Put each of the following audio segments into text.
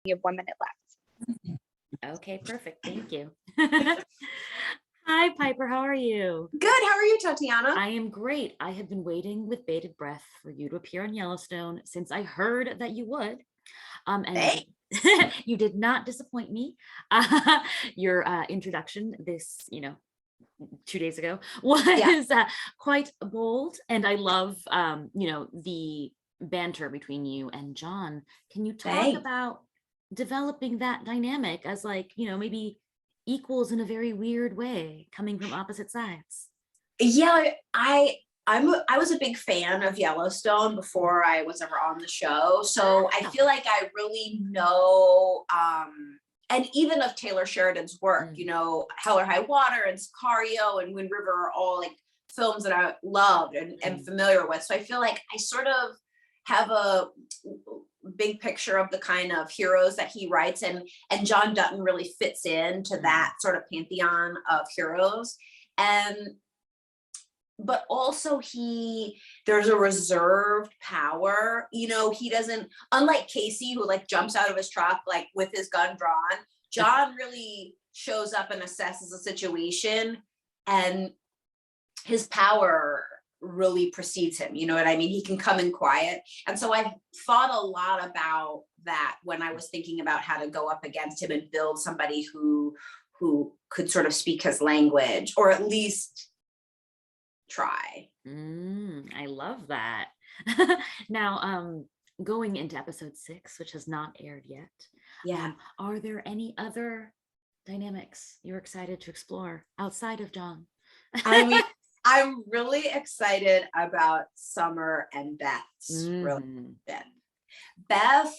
You have 1 minute left. Okay, perfect. Thank you. Hi, Piper. How are you? Good. How are you, Tatiana? I am great. I have been waiting with bated breath for you to appear on Yellowstone since I heard that you would. And you did not disappoint me. Your introduction this, 2 days ago was quite bold, and I love, the banter between you and John. Can you talk about developing that dynamic as maybe equals in a very weird way, coming from opposite sides? Yeah, I was a big fan of Yellowstone before I was ever on the show. So I feel like I really know, and even of Taylor Sheridan's work, Hell or High Water and Sicario and Wind River are all like films that I loved and am familiar with. So I feel like I sort of have a big picture of the kind of heroes that he writes, and John Dutton really fits into that sort of pantheon of heroes. But also there's a reserved power, he doesn't, unlike Casey, who like jumps out of his truck, like with his gun drawn, John really shows up and assesses a situation, and his power really precedes him. You know what I mean? He can come in quiet. And so I thought a lot about that when I was thinking about how to go up against him and build somebody who could sort of speak his language, or at least try. I love that. Now, going into episode 6, which has not aired yet, are there any other dynamics you're excited to explore outside of John? I mean, I'm really excited about Summer and Beth's relationship. Beth,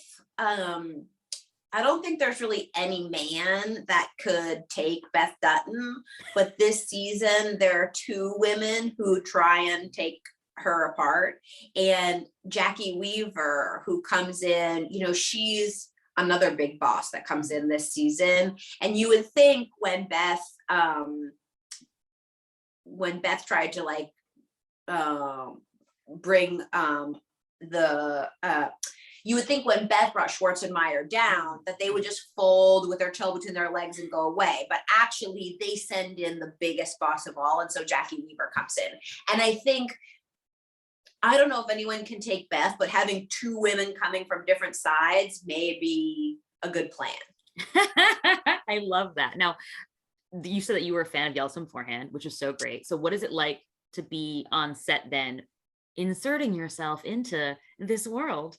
I don't think there's really any man that could take Beth Dutton, but this season there are 2 women who try and take her apart. And Jackie Weaver, who comes in, she's another big boss that comes in this season. And you would think when Beth tried to bring you would think when Beth brought Schwarzenegger down that they would just fold with their tail between their legs and go away. But actually they send in the biggest boss of all. And so Jackie Weaver comes in. And I don't know if anyone can take Beth, but having 2 women coming from different sides may be a good plan. I love that. Now, you said that you were a fan of Yellowstone beforehand, which is so great. So what is it like to be on set then, inserting yourself into this world?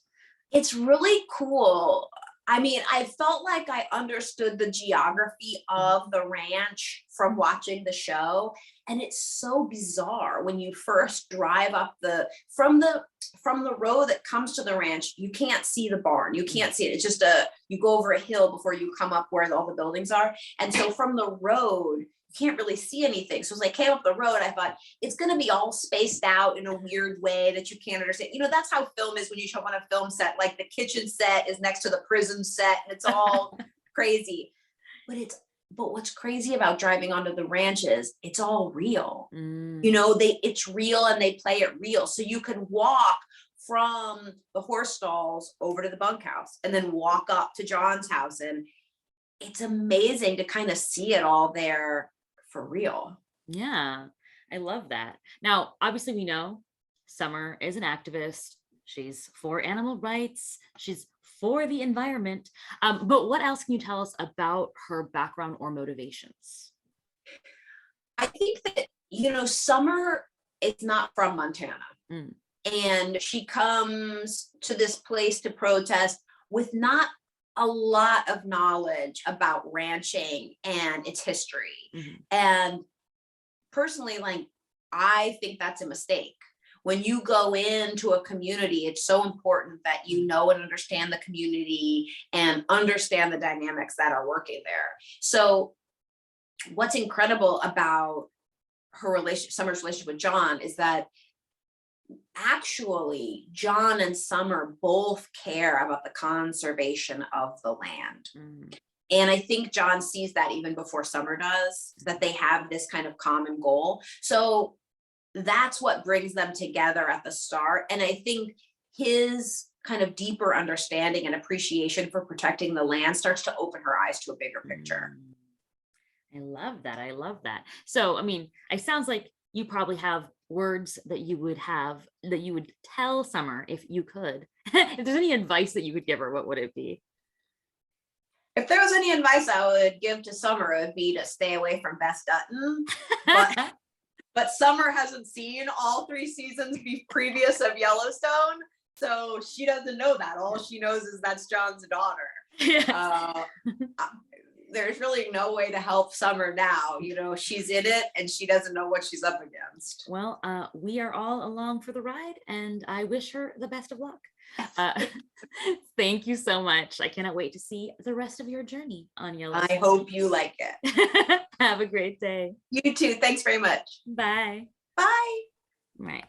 It's really cool. I mean, I felt like I understood the geography of the ranch from watching the show. And it's so bizarre when you first drive up from the road that comes to the ranch, you can't see the barn. You can't see it. It's just you go over a hill before you come up where all the buildings are. And so from the road, you can't really see anything. So as I came up the road, I thought it's going to be all spaced out in a weird way that you can't understand. That's how film is when you show up on a film set, like the kitchen set is next to the prison set and it's all crazy. But what's crazy about driving onto the ranch is it's all real. It's real and they play it real. So you can walk from the horse stalls over to the bunkhouse and then walk up to John's house. And it's amazing to kind of see it all there for real. Yeah, I love that. Now, obviously we know Summer is an activist. She's for animal rights. She's for the environment. But what else can you tell us about her background or motivations? I think that, Summer is not from Montana. And she comes to this place to protest with not a lot of knowledge about ranching and its history. And personally, I think that's a mistake. When you go into a community, it's so important that you know and understand the community and understand the dynamics that are working there. So what's incredible about Summer's relationship with John is that actually John and Summer both care about the conservation of the land. And I think John sees that even before Summer does, that they have this kind of common goal. So that's what brings them together at the start. And I think his kind of deeper understanding and appreciation for protecting the land starts to open her eyes to a bigger picture. I love that. I love that. So, I mean, it sounds like you probably have words that you would tell Summer if you could. If there's any advice that you could give her, what would it be? If there was any advice I would give to Summer, it would be to stay away from Bess Dutton. But Summer hasn't seen all 3 seasons previous of Yellowstone, so she doesn't know that. All she knows is that's John's daughter. Yes. There's really no way to help Summer now. You know, she's in it and she doesn't know what she's up against. Well, we are all along for the ride, and I wish her the best of luck. Thank you so much. I cannot wait to see the rest of your journey on Yellowstone. I hope you like it. Have a great day. You too. Thanks very much. Bye. Bye. Right.